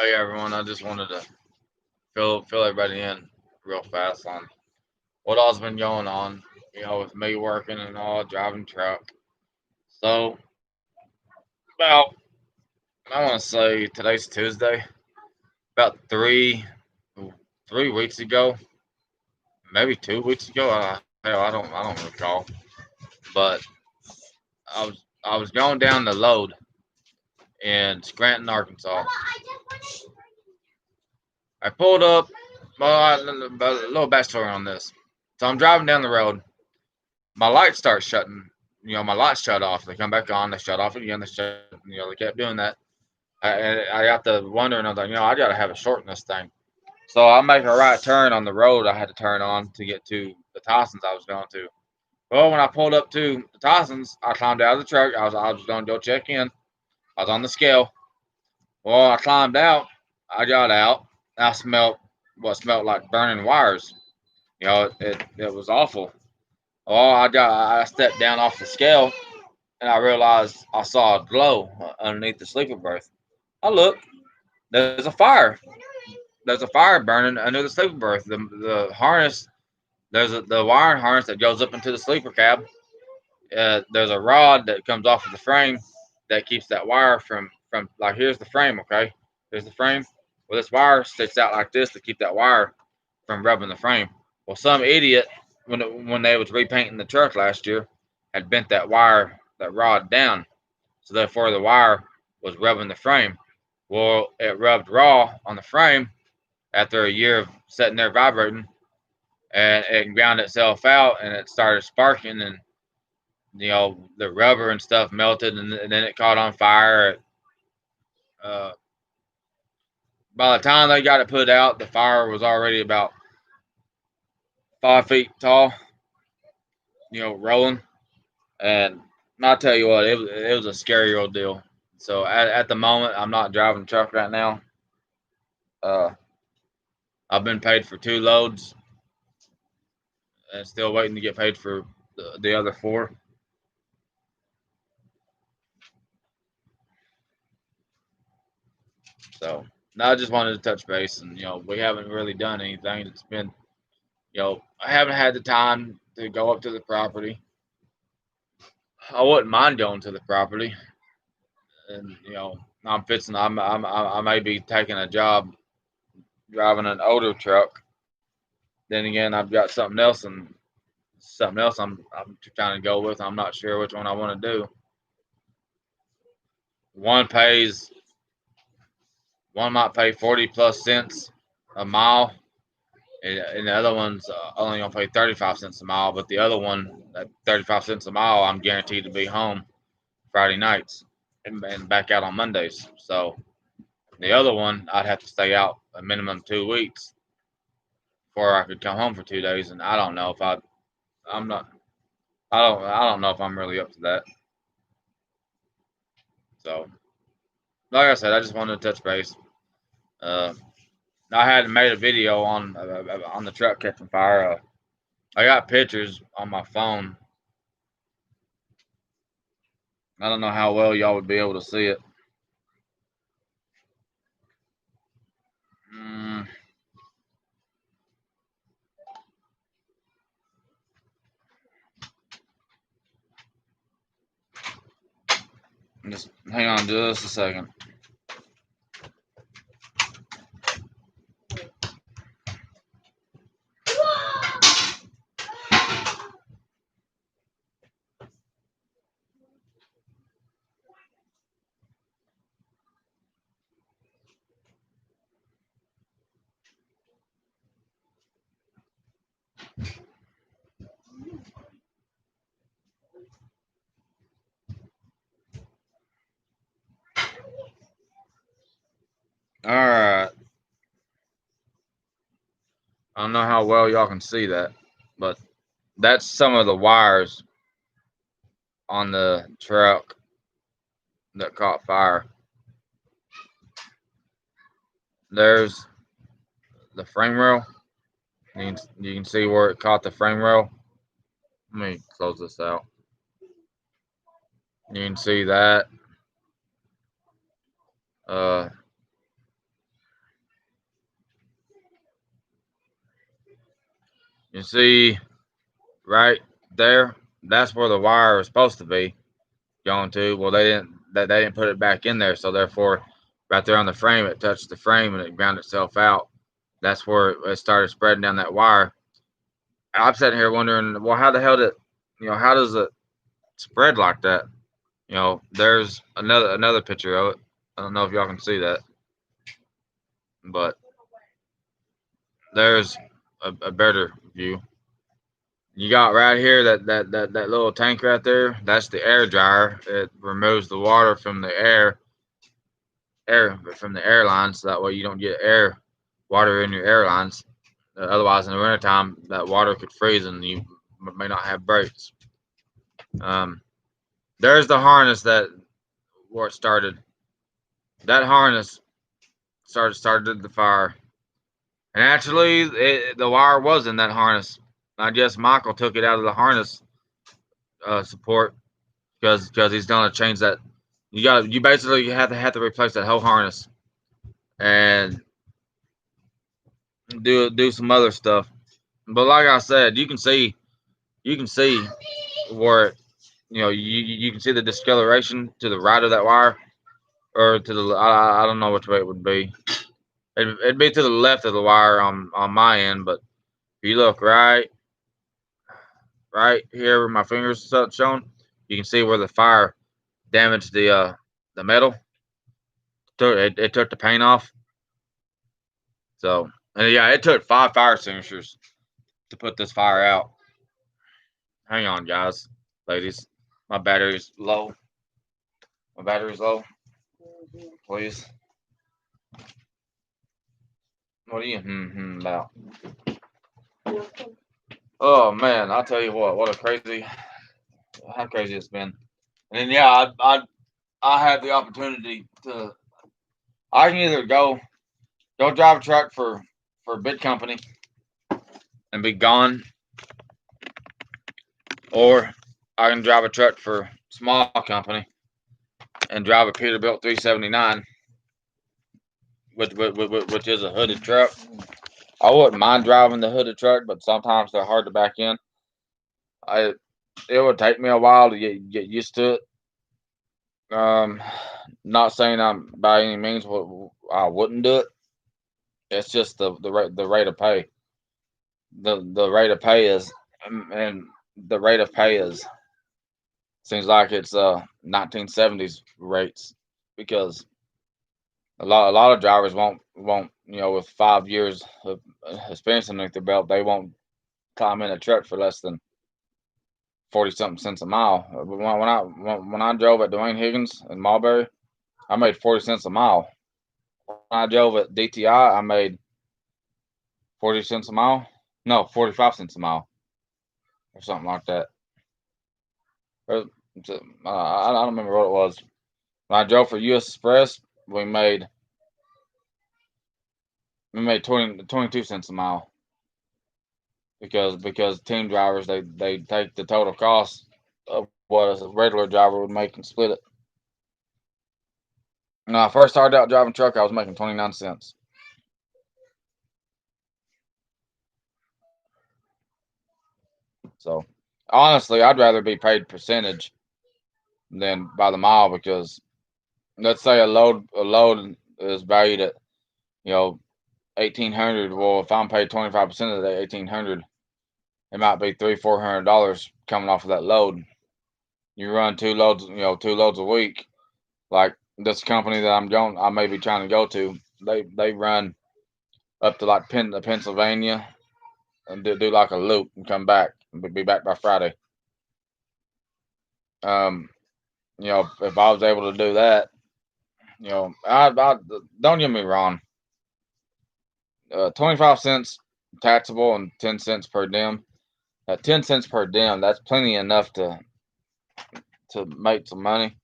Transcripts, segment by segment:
Hey everyone, I just wanted to fill everybody in real fast on what all's been going on, with me working and all, driving truck. So about I want to say today's Tuesday, about 3 weeks ago, maybe 2 weeks ago. Hell, I don't recall, but I was going down the load in Scranton, Arkansas. I pulled up. Well, a little backstory on this. So I'm driving down the road. My lights start shutting. My lights shut off. They come back on. They shut off again. They shut. They kept doing that. I got to wondering. I was like, I got to have a short in this thing. So I make a right turn on the road. I had to turn on to get to the Tysons I was going to. Well, when I pulled up to the Tysons, I climbed out of the truck. I was going to go check in. I was on the scale. Well, I climbed out. I got out. I smelled what smelled like burning wires. It was awful. Well, I stepped down off the scale and I realized I saw a glow underneath the sleeper berth. I looked. There's a fire. There's a fire burning under the sleeper berth. The harness. The wiring harness that goes up into the sleeper cab. There's a rod that comes off of the frame that keeps that wire from like here's the frame. Okay, here's the frame. Well, this wire sticks out like this to keep that wire from rubbing the frame. Well, some idiot when they was repainting the truck last year had bent that rod down, so therefore the wire was rubbing the frame. Well, it rubbed raw on the frame after a year of sitting there vibrating, and it ground itself out, and it started sparking, and the rubber and stuff melted, and then it caught on fire. Uh, by the time they got it put out, the fire was already about 5 feet tall, rolling. And I'll tell you what, it was a scary old deal. So at the moment, I'm not driving the truck right now. Uh, I've been paid for 2 loads and still waiting to get paid for the other 4. So now I just wanted to touch base, and we haven't really done anything. It's been, I haven't had the time to go up to the property. I wouldn't mind going to the property, and I'm fixing. I may be taking a job driving an older truck. Then again, I've got something else I'm trying to go with. I'm not sure which one I want to do. One pays one might pay 40 plus cents a mile, and the other one's only gonna pay 35 cents a mile. But the other one, at 35 cents a mile, I'm guaranteed to be home Friday nights and back out on Mondays. So the other one, I'd have to stay out a minimum 2 weeks before I could come home for 2 days, and I don't know if I'm not. I don't know if I'm really up to that. So, like I said, I just wanted to touch base. Uh, I had made a video on the truck catching fire. I got pictures on my phone. I don't know how well y'all would be able to see it. Mm, just hang on just a second. All right. I don't know how well y'all can see that, but that's some of the wires on the truck that caught fire. There's the frame rail. You can see where it caught the frame rail. Let me close this out. You can see that. Uh, You see right there, that's where the wire was supposed to be going to. Well, they didn't put it back in there, so therefore, right there on the frame, it touched the frame and it ground itself out. That's where it started spreading down that wire. I'm sitting here wondering, well, how the hell did how does it spread like that? There's another picture of it. I don't know if y'all can see that, but there's a better view. You got right here that little tank right there. That's the air dryer. It removes the water from the air from the airlines, so that way you don't get water in your airlines. Otherwise, in the wintertime, that water could freeze and you may not have brakes. Um, there's the harness where it started. That harness started the fire, and actually, the wire was in that harness. I guess Michael took it out of the harness support because he's gonna change that. You basically have to replace that whole harness and do some other stuff. But like I said, you can see where you can see the discoloration to the right of that wire or to the I don't know which way it would be. It'd be to the left of the wire on my end, but if you look right here where my fingers shown, you can see where the fire damaged the metal. It took the paint off. So and yeah, it took 5 fire extinguishers to put this fire out. Hang on, guys, ladies. My battery's low. My battery's low. Please. What are you about? Oh man, I'll tell you what a how crazy it's been. And then yeah, I had the opportunity to. I can either go drive a truck for a big company and be gone, or I can drive a truck for a small company and drive a Peterbilt 379, which is a hooded truck. I wouldn't mind driving the hooded truck, but sometimes they're hard to back in. It would take me a while to get used to it. Not saying I'm by any means I wouldn't do it. It's just the rate of pay. The rate of pay is and the rate of pay is seems like it's 1970s rates because a lot of drivers won't with 5 years of experience underneath their belt, they won't climb in a truck for less than 40 something cents a mile. When I drove at Dwayne Higgins in Marbury, I made 40 cents a mile. When I drove at DTI, I made 40 cents a mile. No, 45 cents a mile or something like that. I don't remember what it was. When I drove for US Express, we made 22 cents a mile because team drivers they take the total cost of what a regular driver would make and split it. When I first started out driving truck, I was making 29 cents. So honestly, I'd rather be paid percentage than by the mile because let's say a load is valued at 1,800. Well, if I'm paid 25% of that 1,800, it might be $300-400 coming off of that load. You run 2 loads, 2 loads a week. Like this company that I may be trying to go to, they run up to like Pennsylvania and do like a loop and come back and be back by Friday. Um, if I was able to do that, I don't get me wrong. 25 cents taxable and 10 cents per diem. At 10 cents per diem, that's plenty enough to make some money.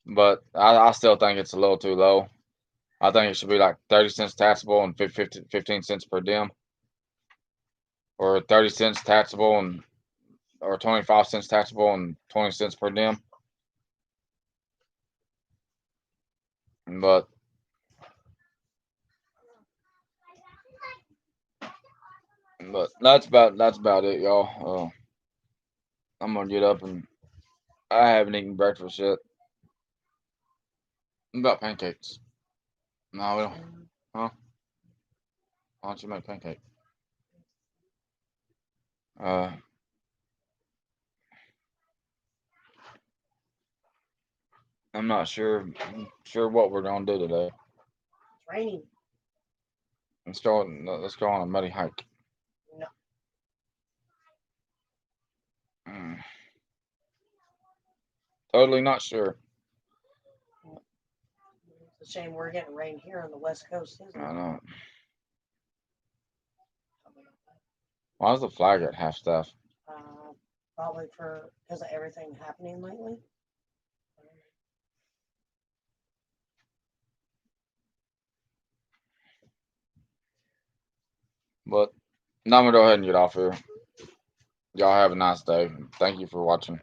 But I still think it's a little too low. I think it should be like 30 cents taxable and 15 cents per diem, or 30 cents taxable and or 25 cents taxable and 20 cents per diem. But But that's about it, y'all. I'm gonna get up and I haven't eaten breakfast yet. What about pancakes? No, we don't. Huh? Why don't you make pancake? Uh, I'm not sure what we're gonna do today. It's raining. Let's go on a muddy hike. No. Mm, totally not sure. It's a shame we're getting rain here on the West Coast, isn't I it? know. Why does the flag at half staff? Probably because of everything happening lately. But now I'm gonna go ahead and get off here. Y'all have a nice day. Thank you for watching.